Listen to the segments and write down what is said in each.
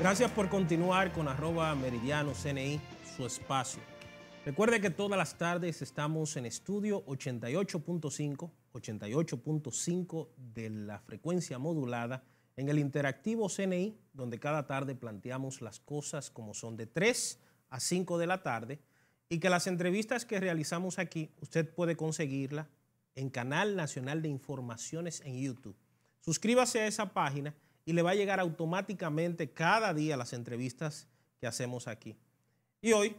Gracias por continuar con @meridianocni, su espacio. Recuerde que todas las tardes estamos en estudio 88.5 de la frecuencia modulada en el interactivo CNI, donde cada tarde planteamos las cosas como son de 3 a 5 de la tarde y que las entrevistas que realizamos aquí usted puede conseguirla en Canal Nacional de Informaciones en YouTube. Suscríbase a esa página y le va a llegar automáticamente cada día las entrevistas que hacemos aquí. Y hoy,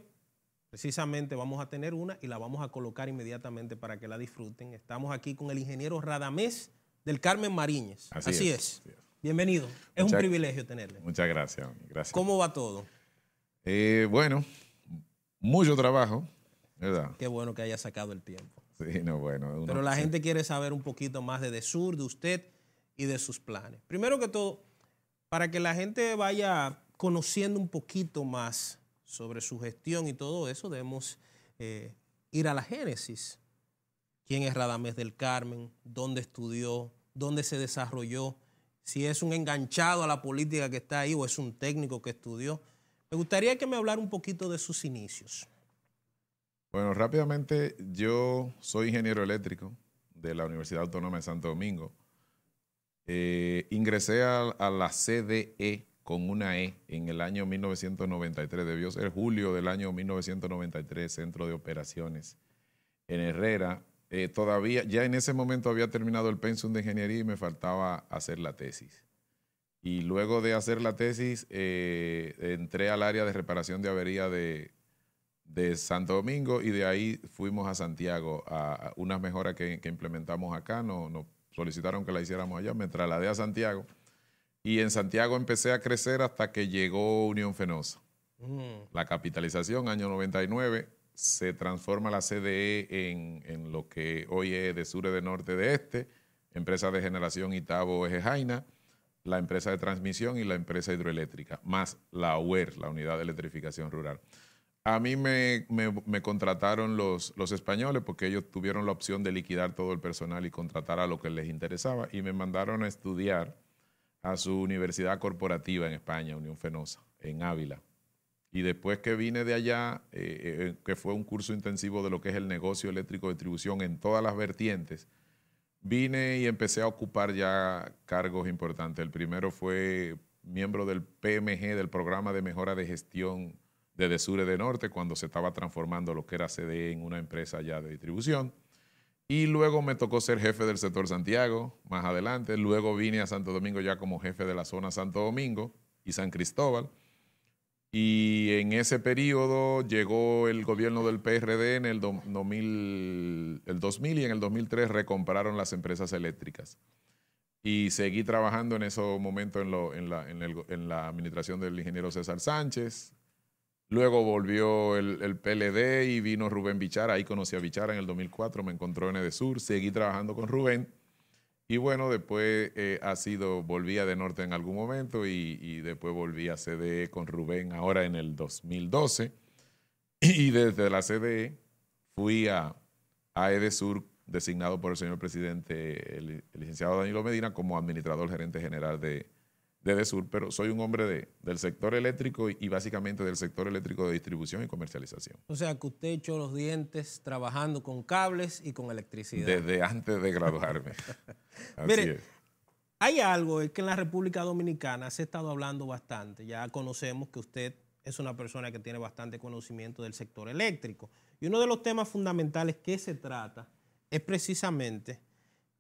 precisamente, vamos a tener una y la vamos a colocar inmediatamente para que la disfruten. Estamos aquí con el ingeniero Radamés del Carmen Mariñez. Así es. Bienvenido. Es un privilegio tenerle. Muchas gracias. ¿Cómo va todo? Bueno, mucho trabajo, ¿verdad? Qué bueno que haya sacado el tiempo. Sí, no, bueno. Pero la gente quiere saber un poquito más de DESUR, de usted y de sus planes. Primero que todo, para que la gente vaya conociendo un poquito más sobre su gestión y todo eso, debemos ir a la génesis. ¿Quién es Radamés del Carmen? ¿Dónde estudió? ¿Dónde se desarrolló? Si es un enganchado a la política que está ahí o es un técnico que estudió. Me gustaría que me hablara un poquito de sus inicios. Bueno, rápidamente, yo soy ingeniero eléctrico de la Universidad Autónoma de Santo Domingo. Ingresé a la CDE con una E en el año 1993. Debió ser julio del año 1993, Centro de Operaciones en Herrera. Todavía, ya en ese momento había terminado el pensum de ingeniería y me faltaba hacer la tesis. Y luego de hacer la tesis, entré al área de reparación de avería de Santo Domingo y de ahí fuimos a Santiago a unas mejoras que implementamos acá. Nos solicitaron que la hiciéramos allá, me trasladé a Santiago y en Santiago empecé a crecer hasta que llegó Unión Fenosa. La capitalización, año 99, se transforma la CDE en lo que hoy es DESUR de Norte de Este, empresa de generación Itabo Eje Jaina, la empresa de transmisión y la empresa hidroeléctrica, más la UER, la Unidad de Electrificación Rural. A mí me contrataron los españoles porque ellos tuvieron la opción de liquidar todo el personal y contratar a lo que les interesaba y me mandaron a estudiar a su universidad corporativa en España, Unión Fenosa, en Ávila. Y después que vine de allá, que fue un curso intensivo de lo que es el negocio eléctrico de distribución en todas las vertientes, vine y empecé a ocupar ya cargos importantes. El primero fue miembro del PMG, del Programa de Mejora de Gestión de DESUR de Norte, cuando se estaba transformando lo que era CDE en una empresa ya de distribución. Y luego me tocó ser jefe del sector Santiago, más adelante. Luego vine a Santo Domingo ya como jefe de la zona Santo Domingo y San Cristóbal. Y en ese periodo llegó el gobierno del PRD en el 2000 y en el 2003 recompraron las empresas eléctricas. Y seguí trabajando en esos momentos en la administración del ingeniero César Sánchez. Luego volvió el PLD y vino Rubén Bichara. Ahí conocí a Bichara en el 2004, me encontró en EDESUR, seguí trabajando con Rubén. Y bueno, después volví a de Norte en algún momento y después volví a CDE con Rubén ahora en el 2012. Y desde la CDE fui a EDESUR, designado por el señor presidente, el licenciado Danilo Medina, como administrador gerente general de EDESUR, pero soy un hombre del sector eléctrico y básicamente del sector eléctrico de distribución y comercialización. O sea, que usted echó los dientes trabajando con cables y con electricidad. Desde antes de graduarme. Así Mire, es. hay algo que en la República Dominicana se ha estado hablando bastante. Ya conocemos que usted es una persona que tiene bastante conocimiento del sector eléctrico. Y uno de los temas fundamentales que se trata es precisamente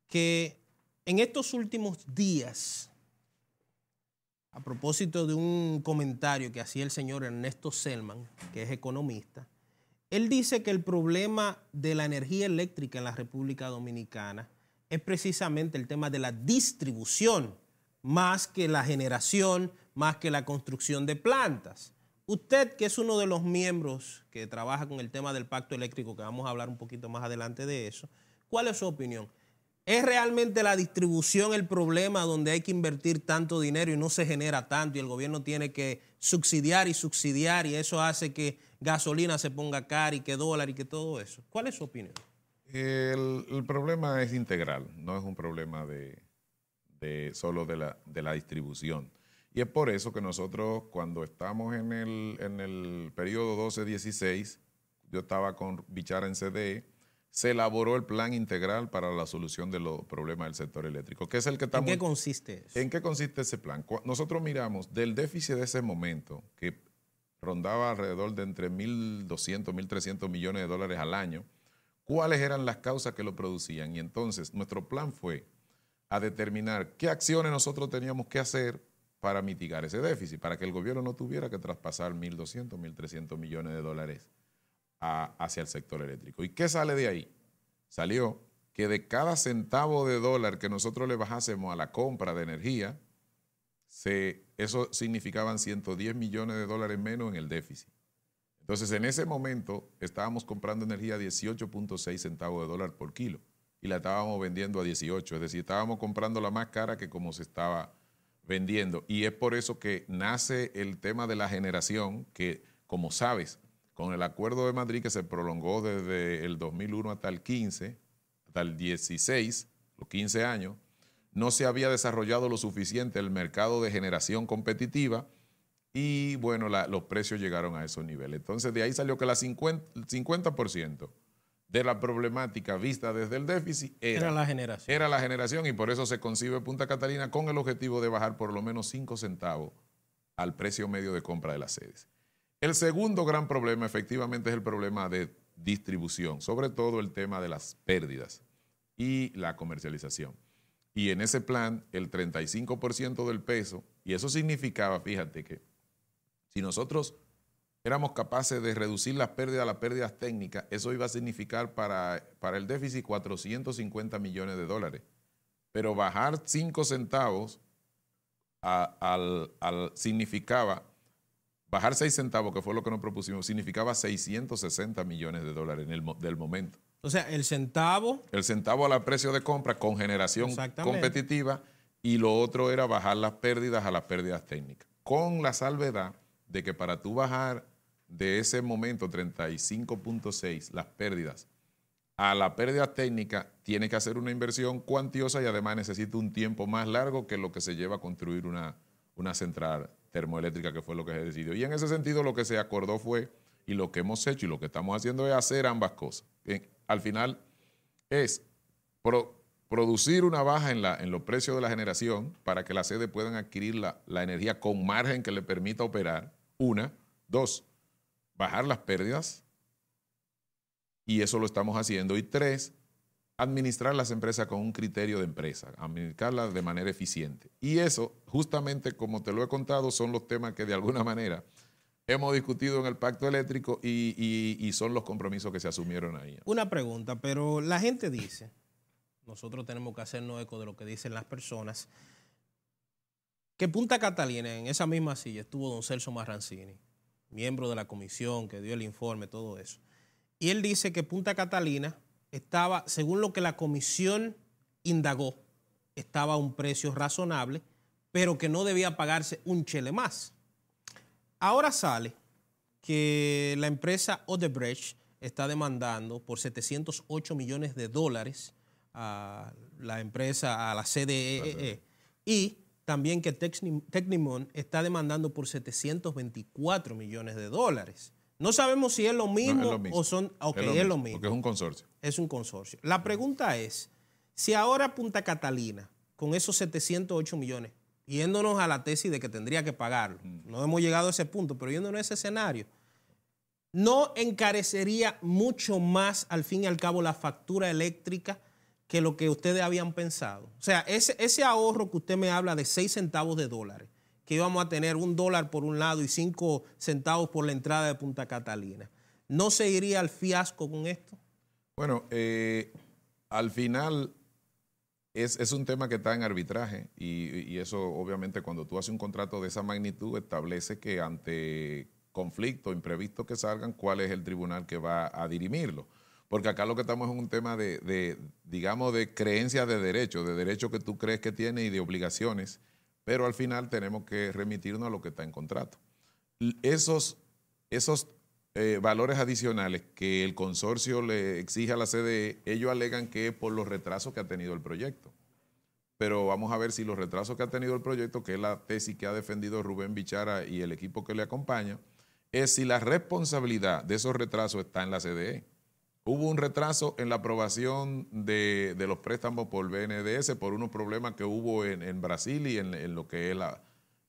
que en estos últimos días, a propósito de un comentario que hacía el señor Ernesto Selman, que es economista, él dice que el problema de la energía eléctrica en la República Dominicana es precisamente el tema de la distribución, más que la generación, más que la construcción de plantas. Usted, que es uno de los miembros que trabaja con el tema del pacto eléctrico, que vamos a hablar un poquito más adelante de eso, ¿cuál es su opinión? ¿Es realmente la distribución el problema donde hay que invertir tanto dinero y no se genera tanto y el gobierno tiene que subsidiar y eso hace que gasolina se ponga cara y que dólar y que todo eso? ¿Cuál es su opinión? El problema es integral, no es un problema solo de la distribución. Y es por eso que nosotros, cuando estamos en el periodo 12-16, yo estaba con Bichara en CDE, se elaboró el plan integral para la solución de los problemas del sector eléctrico, que es el que estamos... ¿En qué consiste eso? ¿En qué consiste ese plan? Nosotros miramos del déficit de ese momento, que rondaba alrededor de entre 1.200, 1.300 millones de dólares al año, cuáles eran las causas que lo producían. Y entonces nuestro plan fue a determinar qué acciones nosotros teníamos que hacer para mitigar ese déficit, para que el gobierno no tuviera que traspasar 1.200, 1.300 millones de dólares hacia el sector eléctrico. ¿Y qué sale de ahí? Salió que de cada centavo de dólar que nosotros le bajásemos a la compra de energía, eso significaban 110 millones de dólares menos en el déficit. Entonces, en ese momento estábamos comprando energía a 18.6 centavos de dólar por kilo y la estábamos vendiendo a 18, es decir, estábamos comprando la más cara que como se estaba vendiendo. Y es por eso que nace el tema de la generación, que, como sabes, con el Acuerdo de Madrid que se prolongó desde el 2001 hasta el 15, hasta el 16, los 15 años, no se había desarrollado lo suficiente el mercado de generación competitiva y, bueno, los precios llegaron a esos niveles. Entonces, de ahí salió que el 50% de la problemática vista desde el déficit era la generación. Era la generación, y por eso se concibe Punta Catalina con el objetivo de bajar por lo menos 5 centavos al precio medio de compra de las sedes. El segundo gran problema efectivamente es el problema de distribución, sobre todo el tema de las pérdidas y la comercialización. Y en ese plan, el 35% del peso, y eso significaba, fíjate que si nosotros éramos capaces de reducir las pérdidas técnicas, eso iba a significar para el déficit 450 millones de dólares. Pero bajar 5 centavos significaba, bajar 6 centavos, que fue lo que nos propusimos, significaba 660 millones de dólares del momento. O sea, el centavo... El centavo al precio de compra con generación competitiva, y lo otro era bajar las pérdidas a las pérdidas técnicas. Con la salvedad de que para tú bajar de ese momento 35.6 las pérdidas a la pérdida técnica, tiene que hacer una inversión cuantiosa y además necesita un tiempo más largo que lo que se lleva a construir una central termoeléctrica, que fue lo que se decidió. Y en ese sentido lo que se acordó fue, y lo que hemos hecho y lo que estamos haciendo es hacer ambas cosas. Al final es producir una baja en los precios de la generación para que las sedes puedan adquirir la energía con margen que le permita operar. Una. Dos, bajar las pérdidas, y eso lo estamos haciendo. Y tres, administrar las empresas con un criterio de empresa, administrarlas de manera eficiente. Y eso, justamente como te lo he contado, son los temas que de alguna manera hemos discutido en el pacto eléctrico y son los compromisos que se asumieron ahí. Una pregunta, pero la gente dice, nosotros tenemos que hacernos eco de lo que dicen las personas, que Punta Catalina, en esa misma silla, estuvo don Celso Marrancini, miembro de la comisión que dio el informe, todo eso. Y él dice que Punta Catalina estaba, según lo que la comisión indagó, estaba a un precio razonable, pero que no debía pagarse un chele más. Ahora sale que la empresa Odebrecht está demandando por 708 millones de dólares a la empresa, a la CDE, y también que Tecnimont está demandando por 724 millones de dólares. No sabemos si es lo mismo, no, es lo mismo. O son... Ok, es lo mismo. Porque es un consorcio. Es un consorcio. La pregunta es, si ahora Punta Catalina, con esos 708 millones, yéndonos a la tesis de que tendría que pagarlo, no hemos llegado a ese punto, pero yéndonos a ese escenario, ¿no encarecería mucho más, al fin y al cabo, la factura eléctrica que lo que ustedes habían pensado? O sea, ese ahorro que usted me habla de 6 centavos de dólares, que íbamos a tener $1 por un lado y 5 centavos por la entrada de Punta Catalina, ¿no se iría al fiasco con esto? Bueno, al final es un tema que está en arbitraje y eso obviamente cuando tú haces un contrato de esa magnitud establece que ante conflictos imprevistos que salgan, cuál es el tribunal que va a dirimirlo. Porque acá lo que estamos es un tema digamos, de creencias de derecho que tú crees que tienes y de obligaciones, pero al final tenemos que remitirnos a lo que está en contrato. Esos valores adicionales que el consorcio le exige a la CDE, ellos alegan que es por los retrasos que ha tenido el proyecto. pero vamos a ver si los retrasos que ha tenido el proyecto, que es la tesis que ha defendido Rubén Bichara y el equipo que le acompaña, es si la responsabilidad de esos retrasos está en la CDE. Hubo un retraso en la aprobación de los préstamos por BNDES por unos problemas que hubo en Brasil y en lo que es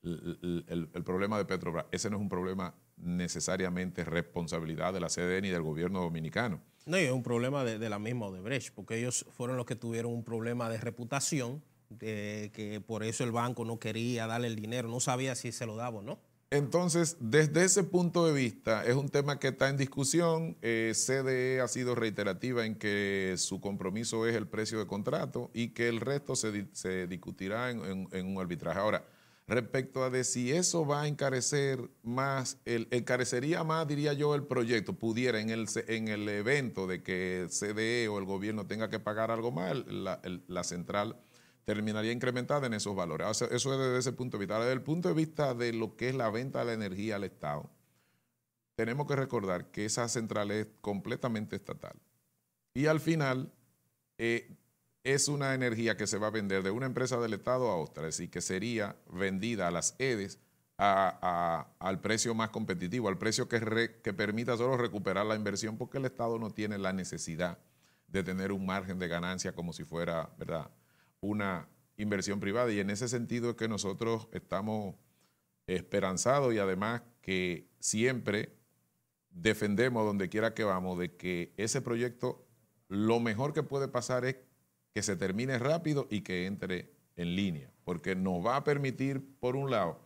el problema de Petrobras. Ese no es un problema necesariamente responsabilidad de la CDE ni del gobierno dominicano. No, y es un problema de la misma Odebrecht, porque ellos fueron los que tuvieron un problema de reputación, que por eso el banco no quería darle el dinero, no sabía si se lo daba o no. Entonces, desde ese punto de vista, es un tema que está en discusión. CDE ha sido reiterativa en que su compromiso es el precio de contrato y que el resto se discutirá en un arbitraje. Ahora, respecto a de si eso va a encarecer más, encarecería más, diría yo, el proyecto, pudiera en el evento de que CDE o el gobierno tenga que pagar algo más, la central terminaría incrementada en esos valores. O sea, eso es desde ese punto de vista. Desde el punto de vista de lo que es la venta de la energía al Estado, tenemos que recordar que esa central es completamente estatal. Y al final es una energía que se va a vender de una empresa del Estado a otra, es decir, que sería vendida a las EDES al precio más competitivo, al precio que permita solo recuperar la inversión, porque el Estado no tiene la necesidad de tener un margen de ganancia como si fuera, ¿verdad?, una inversión privada. Y en ese sentido es que nosotros estamos esperanzados y además que siempre defendemos donde quiera que vamos de que ese proyecto, lo mejor que puede pasar es que se termine rápido y que entre en línea, porque nos va a permitir, por un lado,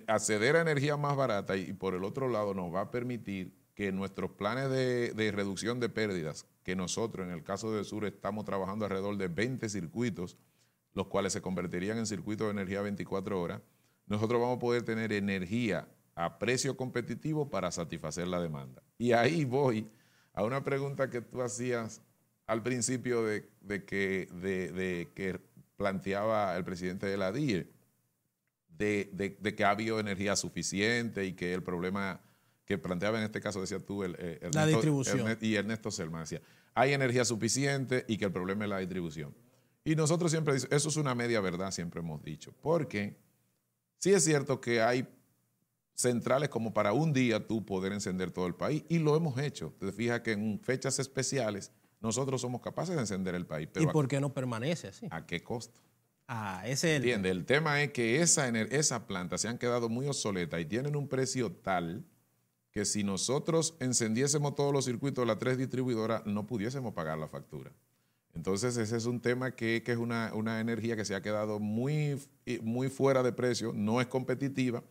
acceder a energía más barata y por el otro lado nos va a permitir que nuestros planes de reducción de pérdidas, que nosotros en el caso de Sur estamos trabajando alrededor de 20 circuitos, los cuales se convertirían en circuitos de energía 24 horas, nosotros vamos a poder tener energía a precio competitivo para satisfacer la demanda. Y ahí voy a una pregunta que tú hacías al principio de que planteaba el presidente de la DIE, de que ha habido energía suficiente y que el problema que planteaba en este caso, decía tú, la distribución. y Ernesto Selman decía, hay energía suficiente y que el problema es la distribución. Y nosotros siempre decimos, eso es una media verdad, siempre hemos dicho, porque sí es cierto que hay centrales como para un día tú poder encender todo el país, y lo hemos hecho. Te fijas que en fechas especiales nosotros somos capaces de encender el país. Pero ¿y por qué no permanece así? ¿A qué costo? Ese es el ¿Entiendes? El tema es que esas plantas se han quedado muy obsoletas y tienen un precio tal que si nosotros encendiésemos todos los circuitos de las 3 distribuidoras, no pudiésemos pagar la factura. Entonces, ese es un tema que es una energía que se ha quedado muy, muy fuera de precio, no es competitiva,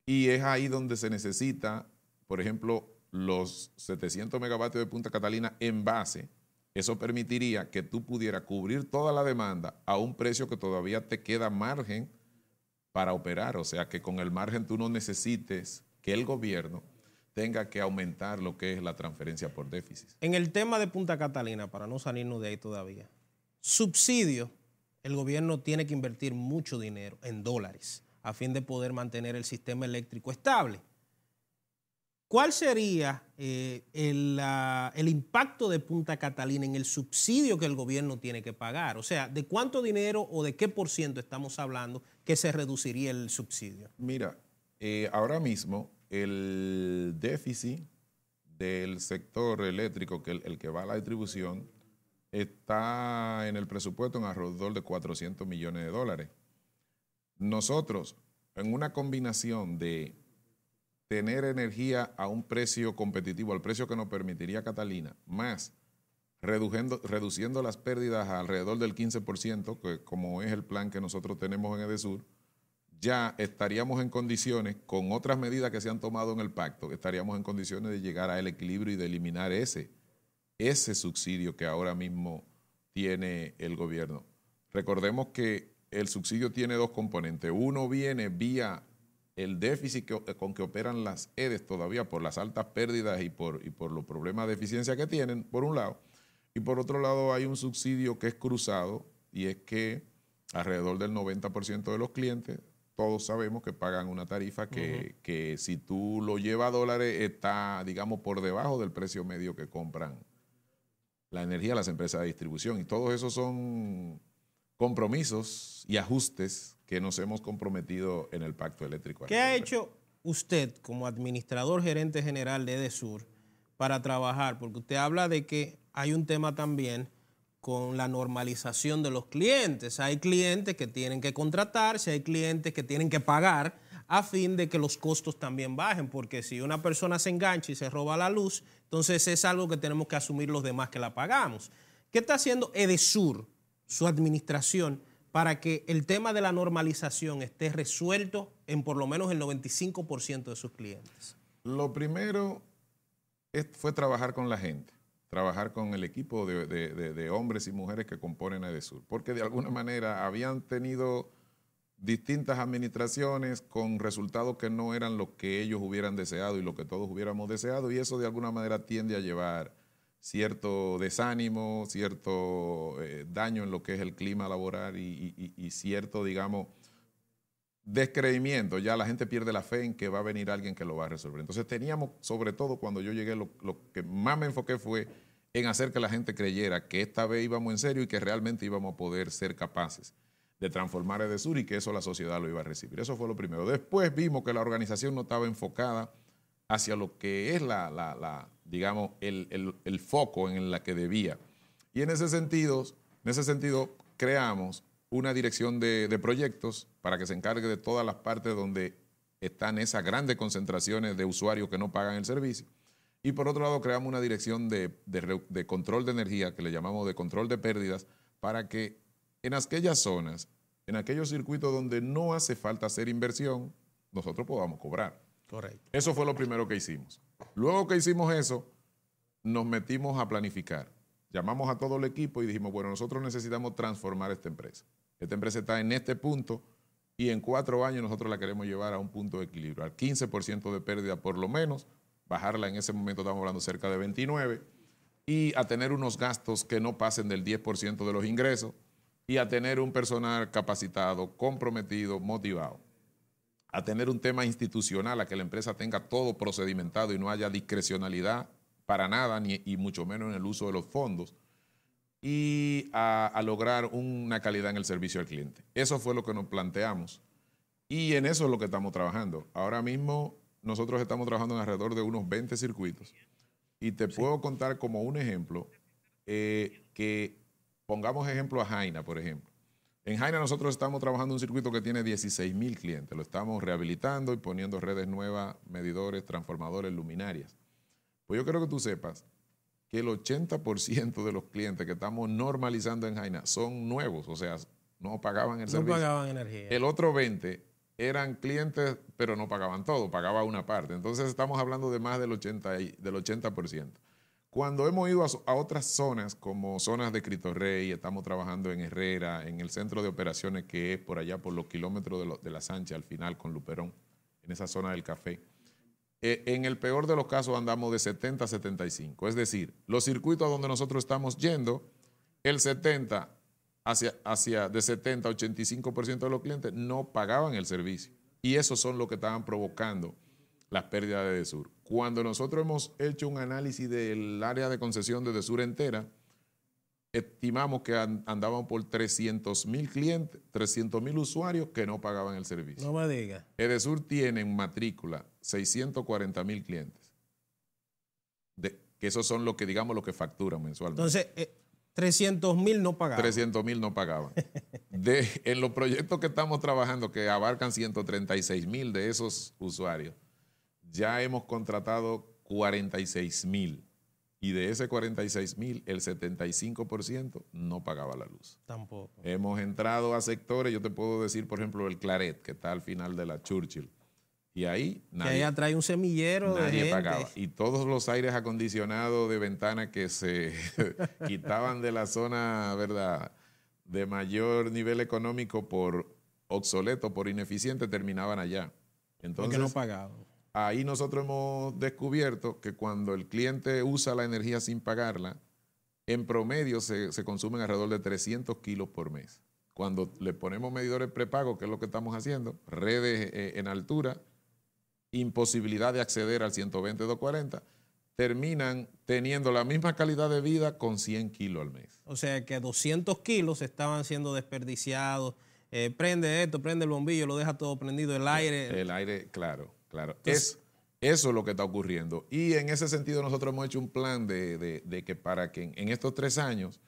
y es ahí donde se necesita, por ejemplo, los 700 megavatios de Punta Catalina en base. Eso permitiría que tú pudieras cubrir toda la demanda a un precio que todavía te queda margen para operar. O sea, que con el margen tú no necesites que el gobierno tenga que aumentar lo que es la transferencia por déficit. En el tema de Punta Catalina, para no salirnos de ahí todavía, subsidio, el gobierno tiene que invertir mucho dinero en dólares a fin de poder mantener el sistema eléctrico estable. ¿Cuál sería el impacto de Punta Catalina en el subsidio que el gobierno tiene que pagar? O sea, ¿de cuánto dinero o de qué por ciento estamos hablando que se reduciría el subsidio? Mira, ahora mismo el déficit del sector eléctrico, que el que va a la distribución, está en el presupuesto en alrededor de 400 millones de dólares. Nosotros, en una combinación de tener energía a un precio competitivo, al precio que nos permitiría Catalina, más reduciendo las pérdidas a alrededor del 15%, que como es el plan que nosotros tenemos en Edesur, ya estaríamos en condiciones, con otras medidas que se han tomado en el pacto, estaríamos en condiciones de llegar al equilibrio y de eliminar ese subsidio que ahora mismo tiene el gobierno. Recordemos que el subsidio tiene 2 componentes. Uno viene vía el déficit con que operan las EDES todavía por las altas pérdidas y por los problemas de eficiencia que tienen, por un lado. Y por otro lado hay un subsidio que es cruzado, y es que alrededor del 90% de los clientes, todos sabemos que pagan una tarifa que si tú lo llevas a dólares está, digamos, por debajo del precio medio que compran la energía las empresas de distribución. Y todos esos son compromisos y ajustes que nos hemos comprometido en el Pacto Eléctrico. ¿Qué ha hecho usted como administrador gerente general de EDESUR para trabajar? Porque usted habla de que hay un tema también con la normalización de los clientes. Hay clientes que tienen que contratarse, hay clientes que tienen que pagar a fin de que los costos también bajen, porque si una persona se engancha y se roba la luz, entonces es algo que tenemos que asumir los demás que la pagamos. ¿Qué está haciendo EDESUR, su administración, para que el tema de la normalización esté resuelto en por lo menos el 95% de sus clientes? Lo primero fue trabajar con la gente, trabajar con el equipo de hombres y mujeres que componen EDESUR, porque de alguna manera habían tenido distintas administraciones con resultados que no eran lo que ellos hubieran deseado y lo que todos hubiéramos deseado, y eso de alguna manera tiende a llevar cierto desánimo, cierto daño en lo que es el clima laboral y cierto, digamos, descreimiento. Ya la gente pierde la fe en que va a venir alguien que lo va a resolver. Entonces teníamos, sobre todo cuando yo llegué, lo que más me enfoqué fue en hacer que la gente creyera que esta vez íbamos en serio y que realmente íbamos a poder ser capaces de transformar EDESUR y que eso la sociedad lo iba a recibir. Eso fue lo primero. Después vimos que la organización no estaba enfocada hacia lo que es digamos, el foco en la que debía. Y en ese sentido creamos una dirección de proyectos para que se encargue de todas las partes donde están esas grandes concentraciones de usuarios que no pagan el servicio. Y por otro lado creamos una dirección de control de energía, que le llamamos de control de pérdidas, para que en aquellas zonas, en aquellos circuitos donde no hace falta hacer inversión, nosotros podamos cobrar. Correcto. Eso fue lo primero que hicimos. Luego que hicimos eso, nos metimos a planificar. Llamamos a todo el equipo y dijimos, bueno, nosotros necesitamos transformar esta empresa. Esta empresa está en este punto y en 4 años nosotros la queremos llevar a un punto de equilibrio, al 15% de pérdida por lo menos, bajarla en ese momento, estamos hablando cerca de 29%, y a tener unos gastos que no pasen del 10% de los ingresos y a tener un personal capacitado, comprometido, motivado. A tener un tema institucional, a que la empresa tenga todo procedimentado y no haya discrecionalidad para nada, y mucho menos en el uso de los fondos, y a lograr una calidad en el servicio al cliente. Eso fue lo que nos planteamos y en eso es lo que estamos trabajando. Ahora mismo nosotros estamos trabajando en alrededor de unos 20 circuitos y te puedo contar como un ejemplo, que pongamos ejemplo a Jaina, por ejemplo. En Jaina nosotros estamos trabajando un circuito que tiene 16,000 clientes. Lo estamos rehabilitando y poniendo redes nuevas, medidores, transformadores, luminarias. Pues yo quiero que tú sepas que el 80% de los clientes que estamos normalizando en Jaina son nuevos, o sea, no pagaban el servicio. No pagaban energía. El otro 20% eran clientes, pero no pagaban todo, pagaba una parte. Entonces estamos hablando de más del 80%. Cuando hemos ido a otras zonas, como zonas de Cristo Rey, estamos trabajando en Herrera, en el centro de operaciones que es por allá por los kilómetros de la Sánchez, al final con Luperón, en esa zona del café. En el peor de los casos andamos de 70 a 75. Es decir, los circuitos donde nosotros estamos yendo, el 70 de 70 a 85% de los clientes no pagaban el servicio. Y esos son los que estaban provocando las pérdidas de EDESUR. Cuando nosotros hemos hecho un análisis del área de concesión de EDESUR entera, estimamos que andaban por 300,000 clientes, 300,000 usuarios que no pagaban el servicio. No me diga. EDESUR tiene en matrícula 640,000 clientes. Que esos son lo que, digamos, lo que facturan mensualmente. Entonces, 300,000 no pagaban. 300,000 no pagaban. En los proyectos que estamos trabajando, que abarcan 136,000 de esos usuarios, ya hemos contratado 46,000. Y de ese 46,000, el 75% no pagaba la luz. Tampoco. Hemos entrado a sectores, yo te puedo decir, por ejemplo, el Claret, que está al final de la Churchill. Y ahí nadie, que ahí trae un semillero de gente. Pagaba. Y todos los aires acondicionados de ventana que se quitaban de la zona, ¿verdad?, de mayor nivel económico por obsoleto, por ineficiente, terminaban allá. Entonces, porque no pagaban. Ahí nosotros hemos descubierto que cuando el cliente usa la energía sin pagarla, en promedio se consumen alrededor de 300 kilos por mes. Cuando le ponemos medidores prepago, que es lo que estamos haciendo, redes en altura, imposibilidad de acceder al 120-240, terminan teniendo la misma calidad de vida con 100 kilos al mes. O sea que 200 kilos estaban siendo desperdiciados. Prende esto, prende el bombillo, lo deja todo prendido, el aire. El aire, claro. Entonces, Eso es lo que está ocurriendo. Y en ese sentido nosotros hemos hecho un plan de que para que en estos 3 años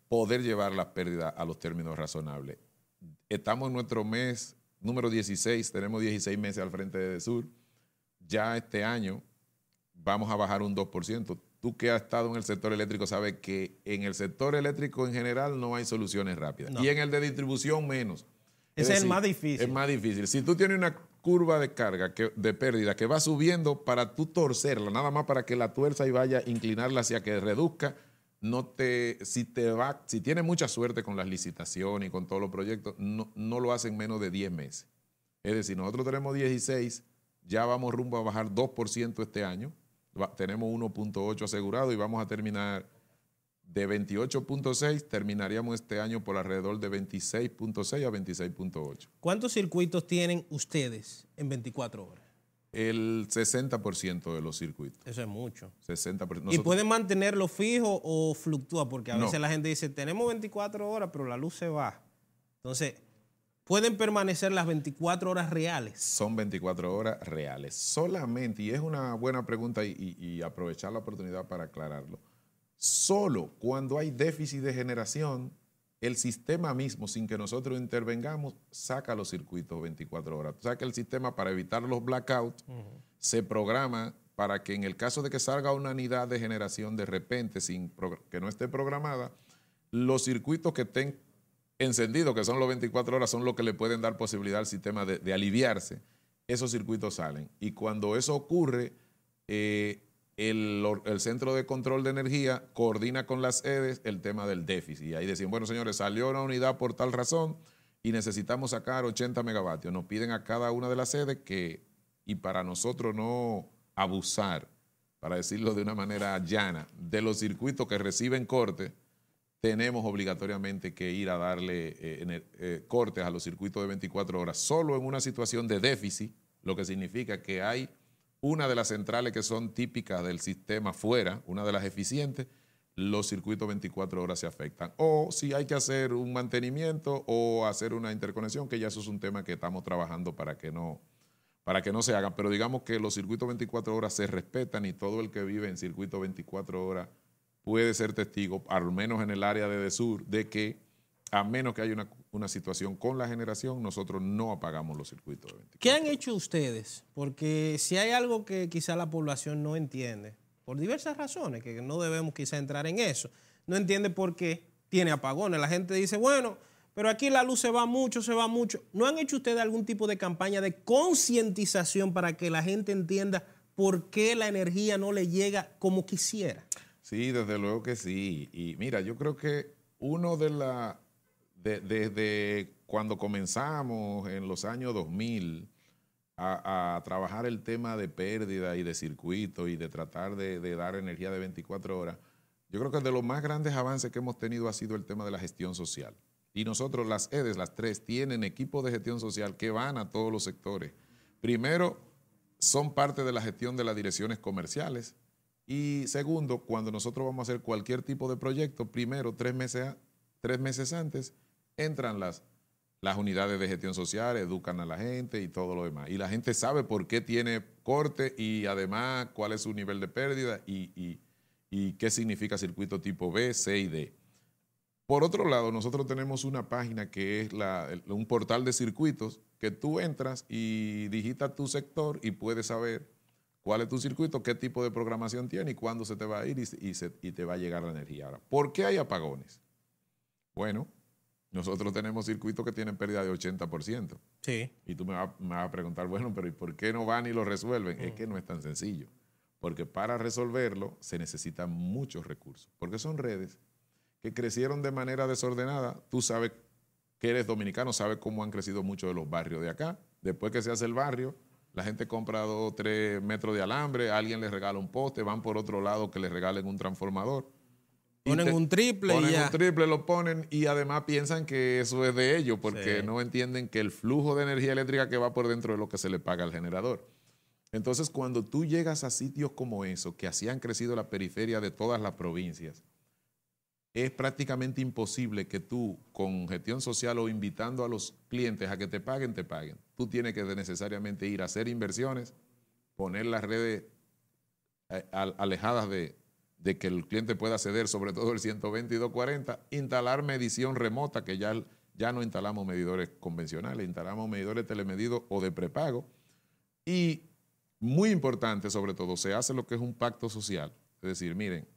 poder llevar las pérdidas a los términos razonables. Estamos en nuestro mes número 16, tenemos 16 meses al frente de Edesur. Ya este año vamos a bajar un 2%. Tú que has estado en el sector eléctrico sabes que en el sector eléctrico en general no hay soluciones rápidas. No. Y en el de distribución menos. Ese es el más difícil. Es más difícil. Si tú tienes una curva de carga, de pérdida, que va subiendo para tú torcerla, nada más para que la tuerza y vaya a inclinarla hacia que reduzca, si tiene mucha suerte con las licitaciones y con todos los proyectos, no lo hacen menos de 10 meses. Es decir, nosotros tenemos 16, ya vamos rumbo a bajar 2% este año, tenemos 1.8 asegurado y vamos a terminar de 28.6, terminaríamos este año por alrededor de 26.6 a 26.8. ¿Cuántos circuitos tienen ustedes en 24 horas? El 60% de los circuitos. Eso es mucho. 60%. ¿Y pueden mantenerlo fijo o fluctúa? Porque a veces la gente dice, tenemos 24 horas, pero la luz se va. Entonces, ¿pueden permanecer las 24 horas reales? Son 24 horas reales. Solamente, y es una buena pregunta y aprovechar la oportunidad para aclararlo, solo cuando hay déficit de generación, el sistema mismo, sin que nosotros intervengamos, saca los circuitos 24 horas. O sea que el sistema, para evitar los blackouts, se programa para que en el caso de que salga una unidad de generación de repente, que no esté programada, los circuitos que estén encendidos, que son los 24 horas, son los que le pueden dar posibilidad al sistema de aliviarse. Esos circuitos salen. Y cuando eso ocurre, el Centro de Control de Energía coordina con las EDES el tema del déficit. Y ahí decían, bueno, señores, salió una unidad por tal razón y necesitamos sacar 80 megavatios. Nos piden a cada una de las EDES y para nosotros no abusar, para decirlo de una manera llana, de los circuitos que reciben corte, tenemos obligatoriamente que ir a darle cortes a los circuitos de 24 horas, solo en una situación de déficit, lo que significa que hay una de las centrales que son típicas del sistema fuera, una de las eficientes, los circuitos 24 horas se afectan. O si hay que hacer un mantenimiento o hacer una interconexión, que ya eso es un tema que estamos trabajando para que no se hagan. Pero digamos que los circuitos 24 horas se respetan y todo el que vive en circuito 24 horas puede ser testigo, al menos en el área de Edesur, de que a menos que haya una situación con la generación, nosotros no apagamos los circuitos de 24 horas. ¿Qué han hecho ustedes? Porque si hay algo que quizá la población no entiende, por diversas razones, que no debemos quizá entrar en eso, no entiende por qué tiene apagones. La gente dice, bueno, pero aquí la luz se va mucho. ¿No han hecho ustedes algún tipo de campaña de concientización para que la gente entienda por qué la energía no le llega como quisiera? Sí, desde luego que sí. Y mira, yo creo que desde cuando comenzamos en los años 2000 a trabajar el tema de pérdida y de circuito y de tratar de dar energía de 24 horas, yo creo que de los más grandes avances que hemos tenido ha sido el tema de la gestión social. Y nosotros, las EDES, las 3, tienen equipos de gestión social que van a todos los sectores. Primero, son parte de la gestión de las direcciones comerciales. Y segundo, cuando nosotros vamos a hacer cualquier tipo de proyecto, primero, 3 meses antes, entran las unidades de gestión social, educan a la gente y todo lo demás. Y la gente sabe por qué tiene corte y además cuál es su nivel de pérdida y qué significa circuito tipo B, C y D. Por otro lado, nosotros tenemos una página que es un portal de circuitos que tú entras y digitas tu sector y puedes saber cuál es tu circuito, qué tipo de programación tiene y cuándo se te va a ir y te va a llegar la energía. Ahora, ¿por qué hay apagones? Bueno, nosotros tenemos circuitos que tienen pérdida de 80%. Sí. Y tú me vas a preguntar, bueno, pero ¿y por qué no van y lo resuelven? Es que no es tan sencillo. Porque para resolverlo se necesitan muchos recursos. Porque son redes que crecieron de manera desordenada. Tú sabes que eres dominicano, sabes cómo han crecido muchos de los barrios de acá. Después que se hace el barrio, la gente compra 2 o 3 metros de alambre, alguien les regala un poste, van por otro lado que les regalen un transformador. Ponen un triple y ya. Un triple, lo ponen y además piensan que eso es de ellos porque no entienden que el flujo de energía eléctrica que va por dentro es lo que se le paga al generador. Entonces, cuando tú llegas a sitios como esos, que así han crecido la periferia de todas las provincias, es prácticamente imposible que tú, con gestión social o invitando a los clientes a que te paguen, te paguen. Tú tienes que necesariamente ir a hacer inversiones, poner las redes alejadas de que el cliente pueda acceder, sobre todo el 120 y 240, instalar medición remota, que ya no instalamos medidores convencionales, instalamos medidores telemedidos o de prepago. Y muy importante, sobre todo, se hace lo que es un pacto social. Es decir, miren,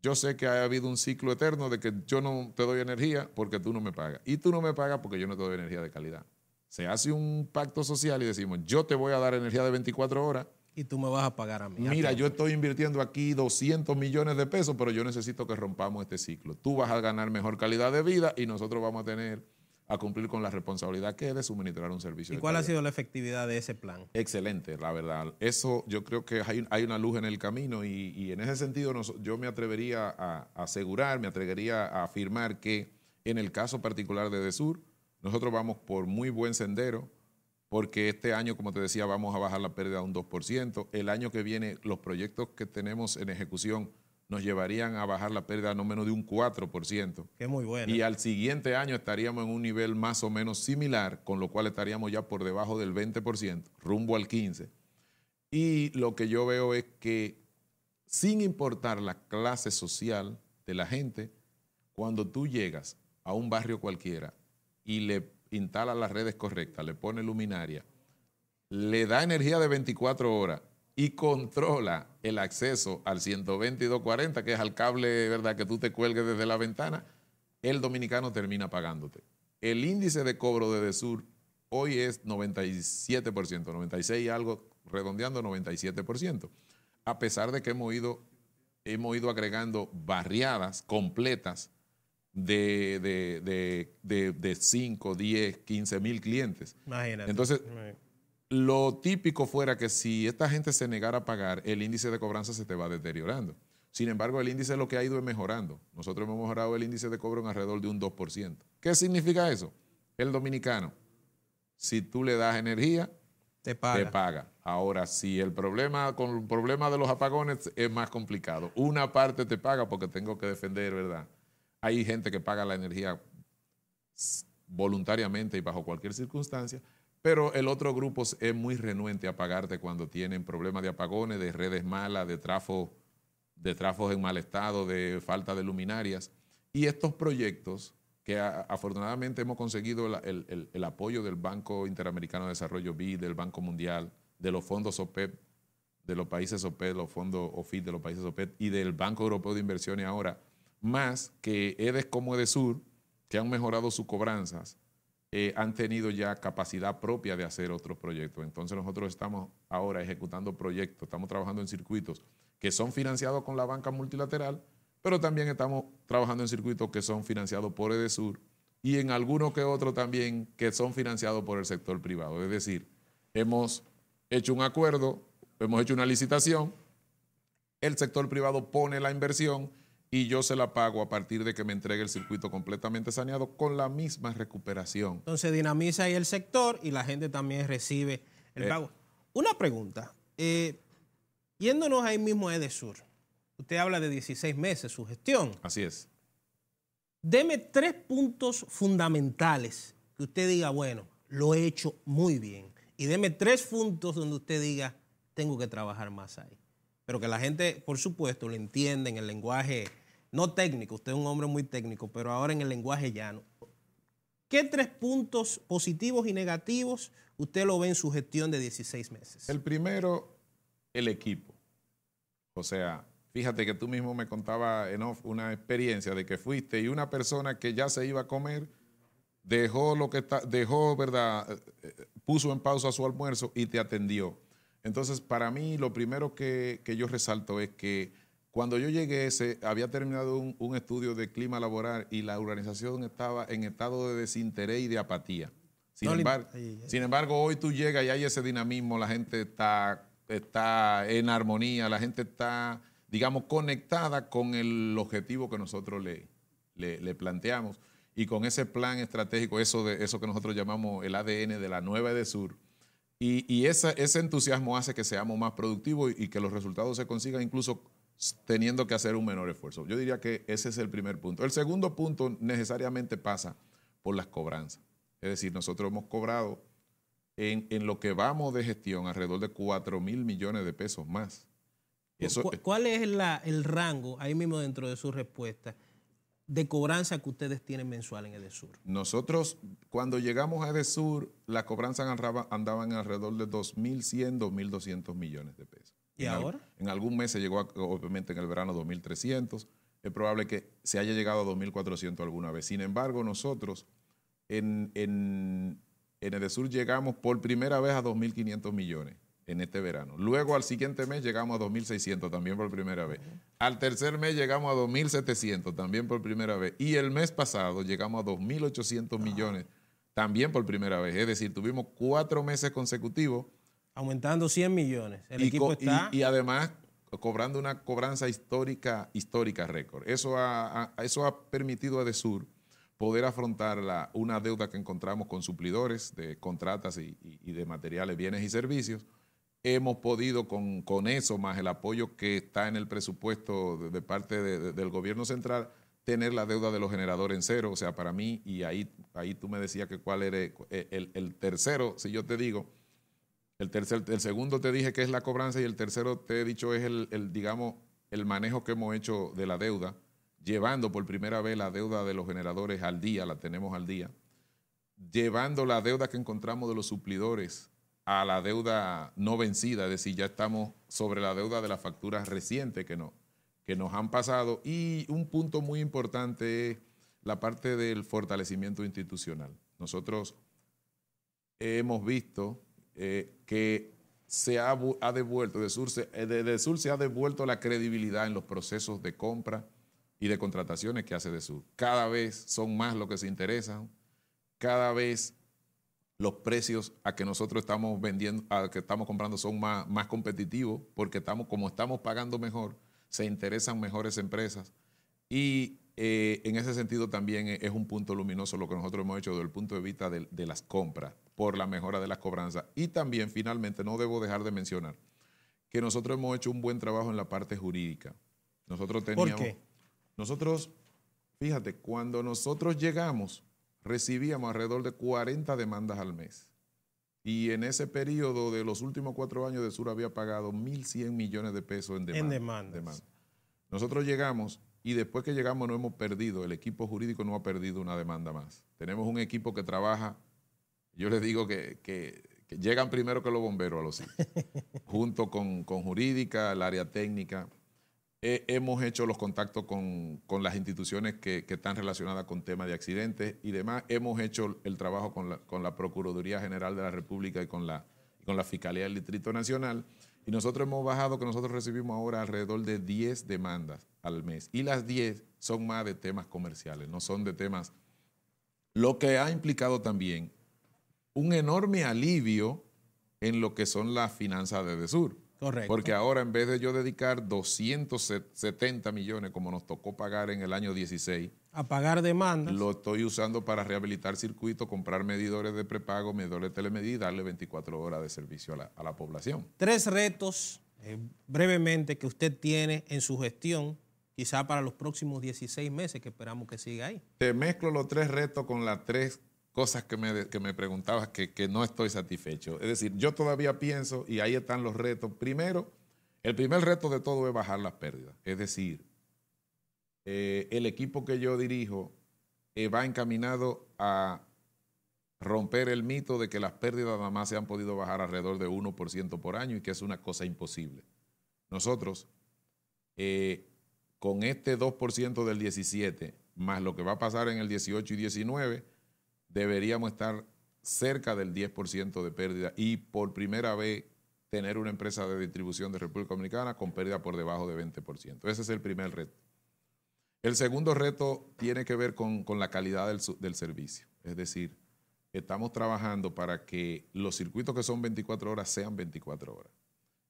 yo sé que ha habido un ciclo eterno de que yo no te doy energía porque tú no me pagas. Y tú no me pagas porque yo no te doy energía de calidad. Se hace un pacto social y decimos, yo te voy a dar energía de 24 horas. Y tú me vas a pagar a mí. Mira, yo estoy invirtiendo aquí 200 millones de pesos, pero yo necesito que rompamos este ciclo. Tú vas a ganar mejor calidad de vida y nosotros vamos a cumplir con la responsabilidad que es de suministrar un servicio. ¿Y cuál ha sido la efectividad de ese plan? Excelente, la verdad. Eso yo creo que hay una luz en el camino y en ese sentido yo me atrevería a asegurar, me atrevería a afirmar que en el caso particular de DESUR, nosotros vamos por muy buen sendero, porque este año, como te decía, vamos a bajar la pérdida a un 2%. El año que viene, los proyectos que tenemos en ejecución nos llevarían a bajar la pérdida no menos de un 4%. Que es muy bueno. Y al siguiente año estaríamos en un nivel más o menos similar, con lo cual estaríamos ya por debajo del 20%, rumbo al 15%. Y lo que yo veo es que, sin importar la clase social de la gente, cuando tú llegas a un barrio cualquiera y le instala las redes correctas, le pone luminaria, le da energía de 24 horas y controla el acceso al 120 y 240, que es al cable, ¿verdad?, que tú te cuelgues desde la ventana, el dominicano termina pagándote. El índice de cobro de DESUR hoy es 97%, 96 y algo, redondeando 97%, a pesar de que hemos ido agregando barriadas completas de 5, 10, 15 mil clientes. Imagínate. Entonces, lo típico fuera que si esta gente se negara a pagar, el índice de cobranza se te va deteriorando. Sin embargo, el índice lo que ha ido es mejorando. Nosotros hemos mejorado el índice de cobro en alrededor de un 2%. ¿Qué significa eso? El dominicano, si tú le das energía, te paga. Ahora, si el problema de los apagones es más complicado. Una parte te paga porque tengo que defender, ¿verdad? Hay gente que paga la energía voluntariamente y bajo cualquier circunstancia, pero el otro grupo es muy renuente a pagarte cuando tienen problemas de apagones, de redes malas, de trafos en mal estado, de falta de luminarias. Y estos proyectos, que afortunadamente hemos conseguido el apoyo del Banco Interamericano de Desarrollo, BID, del Banco Mundial, de los fondos OPEP, de los países OPEP, los fondos OFID de los países OPEP y del Banco Europeo de Inversiones ahora, más que EDES como EDESUR, que han mejorado sus cobranzas, han tenido ya capacidad propia de hacer otros proyectos. Entonces nosotros estamos ahora ejecutando proyectos, estamos trabajando en circuitos que son financiados con la banca multilateral, pero también estamos trabajando en circuitos que son financiados por EDESUR y en algunos que otros también que son financiados por el sector privado. Es decir, hemos hecho un acuerdo, hemos hecho una licitación, el sector privado pone la inversión y yo se la pago a partir de que me entregue el circuito completamente saneado con la misma recuperación. Entonces dinamiza ahí el sector y la gente también recibe el pago. Una pregunta, yéndonos ahí mismo a EDESUR, usted habla de 16 meses su gestión. Así es. Deme 3 puntos fundamentales que usted diga, bueno, lo he hecho muy bien. Y deme 3 puntos donde usted diga, tengo que trabajar más ahí. Pero que la gente, por supuesto, lo entienda en el lenguaje no técnico. Usted es un hombre muy técnico, pero ahora en el lenguaje llano. ¿Qué 3 puntos positivos y negativos usted lo ve en su gestión de 16 meses? El primero, el equipo. O sea, fíjate que tú mismo me contabas en off una experiencia de que fuiste y una persona que ya se iba a comer dejó, ¿verdad? Puso en pausa su almuerzo y te atendió. Entonces, para mí, lo primero que yo resalto es que cuando yo llegué, había terminado un estudio de clima laboral y la organización estaba en estado de desinterés y de apatía. Sin embargo, hoy tú llegas y hay ese dinamismo, la gente está en armonía, la gente está, digamos, conectada con el objetivo que nosotros le planteamos y con ese plan estratégico, eso que nosotros llamamos el ADN de la nueva EDESUR. Y ese entusiasmo hace que seamos más productivos y que los resultados se consigan incluso teniendo que hacer un menor esfuerzo. Yo diría que ese es el primer punto. El segundo punto necesariamente pasa por las cobranzas. Es decir, nosotros hemos cobrado en lo que vamos de gestión alrededor de 4.000 millones de pesos más. ¿Cuál es el rango, ahí mismo dentro de su respuesta, de cobranza que ustedes tienen mensual en Edesur? Nosotros, cuando llegamos a Edesur, las cobranzas andaban alrededor de 2.100, 2.200 millones de pesos. ¿Y ahora? En algún mes se llegó, obviamente en el verano, 2.300. Es probable que se haya llegado a 2.400 alguna vez. Sin embargo, nosotros en Edesur llegamos por primera vez a 2.500 millones en este verano. Luego al siguiente mes llegamos a 2.600 también por primera vez. Al tercer mes llegamos a 2.700 también por primera vez. Y el mes pasado llegamos a 2.800 millones también por primera vez. Es decir, tuvimos 4 meses consecutivos. Aumentando 100 millones. Y además cobrando una cobranza histórica récord. Eso ha permitido a Edesur poder afrontar una deuda que encontramos con suplidores de contratas y de materiales, bienes y servicios. Hemos podido con eso, más el apoyo que está en el presupuesto de parte del gobierno central, tener la deuda de los generadores en cero. O sea, para mí, y ahí tú me decías que cuál era el tercero, si yo te digo, el segundo te dije que es la cobranza y el tercero te he dicho es digamos, el manejo que hemos hecho de la deuda, llevando por primera vez la deuda de los generadores al día, la tenemos al día, llevando la deuda que encontramos de los suplidores a la deuda no vencida, es decir, ya estamos sobre la deuda de las facturas recientes que nos han pasado. Y un punto muy importante es la parte del fortalecimiento institucional. Nosotros hemos visto que se ha devuelto, Edesur se ha devuelto la credibilidad en los procesos de compra y de contrataciones que hace Edesur. Cada vez son más los que se interesan, cada vez los precios a que nosotros estamos vendiendo, a que estamos comprando son más competitivos, porque como estamos pagando mejor, se interesan mejores empresas. Y en ese sentido también es un punto luminoso lo que nosotros hemos hecho desde el punto de vista de las compras, por la mejora de las cobranzas. Y también, finalmente, no debo dejar de mencionar que nosotros hemos hecho un buen trabajo en la parte jurídica. ¿Por qué? Nosotros, fíjate, cuando nosotros llegamos, recibíamos alrededor de 40 demandas al mes. Y en ese periodo de los últimos 4 años, Edesur había pagado 1.100 millones de pesos en demandas. Nosotros llegamos y después que llegamos no hemos perdido, el equipo jurídico no ha perdido una demanda más. Tenemos un equipo que trabaja, yo les digo que llegan primero que los bomberos a los sitios, junto con jurídica, el área técnica. Hemos hecho los contactos con las instituciones que están relacionadas con temas de accidentes y demás. Hemos hecho el trabajo con la Procuraduría General de la República y con la Fiscalía del Distrito Nacional. Y nosotros hemos bajado, que nosotros recibimos ahora alrededor de 10 demandas al mes. Y las 10 son más de temas comerciales, no son de temas. Lo que ha implicado también un enorme alivio en lo que son las finanzas de Edesur. Correcto. Porque ahora, en vez de yo dedicar 270 millones, como nos tocó pagar en el año 16, a pagar demandas, lo estoy usando para rehabilitar circuitos, comprar medidores de prepago, medidores de telemedida y darle 24 horas de servicio a la población. 3 retos, brevemente, que usted tiene en su gestión, quizá para los próximos 16 meses, que esperamos que siga ahí. Te mezclo los 3 retos con las 3 cosas que me preguntabas que no estoy satisfecho. Es decir, yo todavía pienso, y ahí están los retos. Primero, el primer reto de todo es bajar las pérdidas. Es decir, el equipo que yo dirijo va encaminado a romper el mito de que las pérdidas nada más se han podido bajar alrededor de 1% por año y que es una cosa imposible. Nosotros, con este 2% del 17, más lo que va a pasar en el 18 y 19, deberíamos estar cerca del 10% de pérdida y por primera vez tener una empresa de distribución de República Dominicana con pérdida por debajo de 20%. Ese es el primer reto. El segundo reto tiene que ver con la calidad del servicio. Es decir, estamos trabajando para que los circuitos que son 24 horas sean 24 horas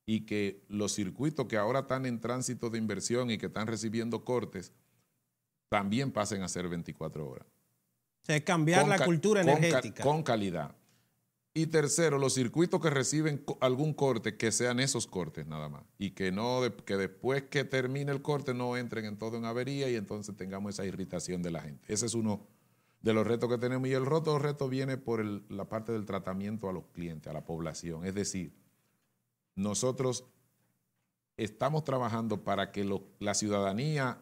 y que los circuitos que ahora están en tránsito de inversión y que están recibiendo cortes también pasen a ser 24 horas. O sea, cambiar la cultura energética. Con calidad. Y tercero, los circuitos que reciben algún corte, que sean esos cortes nada más. Y que que después que termine el corte no entren en todo en avería y entonces tengamos esa irritación de la gente. Ese es uno de los retos que tenemos. Y el otro reto viene por la parte del tratamiento a los clientes, a la población. Es decir, nosotros estamos trabajando para que la ciudadanía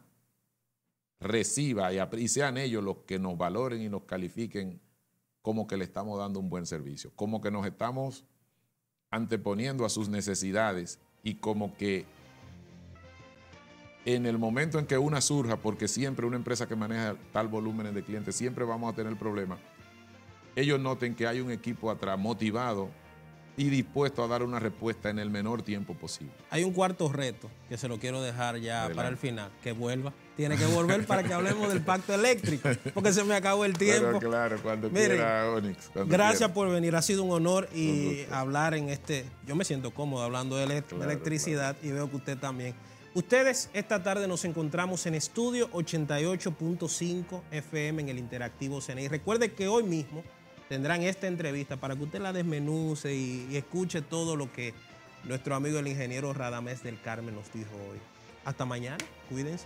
reciba y sean ellos los que nos valoren y nos califiquen como que le estamos dando un buen servicio, como que nos estamos anteponiendo a sus necesidades y como que en el momento en que una surja, porque siempre una empresa que maneja tal volumen de clientes, siempre vamos a tener problemas, ellos noten que hay un equipo atrás motivado y dispuesto a dar una respuesta en el menor tiempo posible. Hay un cuarto reto que se lo quiero dejar ya para el final, que vuelva. Tiene que volver para que hablemos del pacto eléctrico, porque se me acabó el tiempo. Pero claro, cuando quiera, Onyx. Gracias por venir, ha sido un honor y hablar en este... Yo me siento cómodo hablando de electricidad y veo que usted también. Ustedes, esta tarde nos encontramos en Estudio 88.5 FM en el Interactivo CNI. Recuerde que hoy mismo tendrán esta entrevista para que usted la desmenuce y escuche todo lo que nuestro amigo el ingeniero Radamés del Carmen nos dijo hoy. Hasta mañana, cuídense.